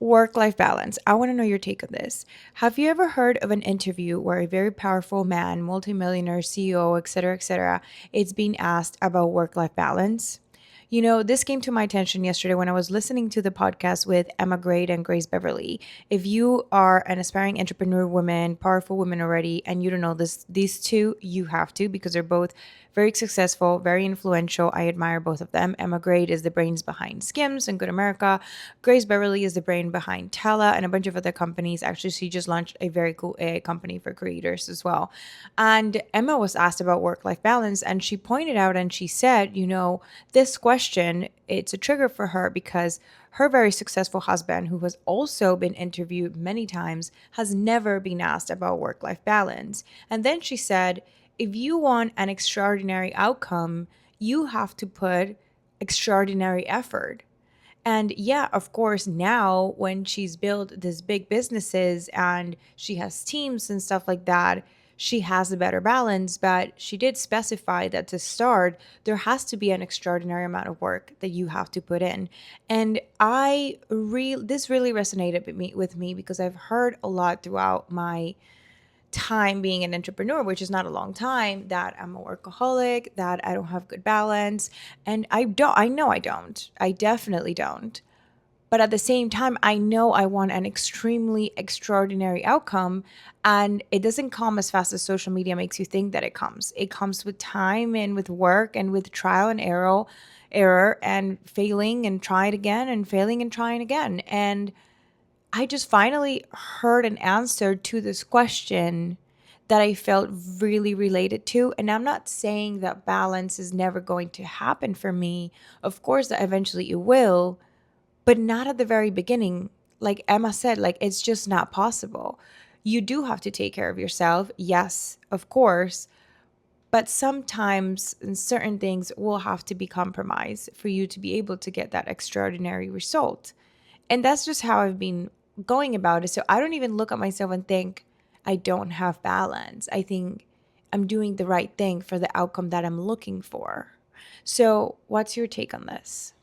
Work-life balance. I want to know your take on this. Have you ever heard of an interview where a very powerful man, multimillionaire, CEO, etc., is being asked about work-life balance? This came to my attention yesterday when I was listening to the podcast with Emma Grade and Grace Beverly. If you are an aspiring entrepreneur woman, powerful woman already, and you don't know these two, you have to because they're both very successful, very influential. I admire both of them. Emma Grade is the brains behind Skims and Good America. Grace Beverly is the brain behind Tela and a bunch of other companies. Actually, she just launched a very cool AI company for creators as well. And Emma was asked about work-life balance, and she pointed out and she said, this question, it's a trigger for her because her very successful husband, who has also been interviewed many times, has never been asked about work-life balance. And then she said, if you want an extraordinary outcome, you have to put extraordinary effort. And yeah, of course, now when she's built these big businesses and she has teams and stuff like that, she has a better balance. But she did specify that to start, there has to be an extraordinary amount of work that you have to put in. And this really resonated with me because I've heard a lot throughout my time being an entrepreneur, which is not a long time, that I'm a workaholic, that I don't have good balance. And I know I don't. I definitely don't. But at the same time, I know I want an extremely extraordinary outcome. And it doesn't come as fast as social media makes you think that it comes. It comes with time and with work and with trial and error and failing and try it again and failing and trying again. And I just finally heard an answer to this question that I felt really related to. And I'm not saying that balance is never going to happen for me. Of course, that eventually it will, but not at the very beginning. Like Emma said, like it's just not possible. You do have to take care of yourself. Yes, of course. But sometimes certain things will have to be compromised for you to be able to get that extraordinary result. And that's just how I've been going about it. So I don't even look at myself and think I don't have balance. I think I'm doing the right thing for the outcome that I'm looking for. So, what's your take on this?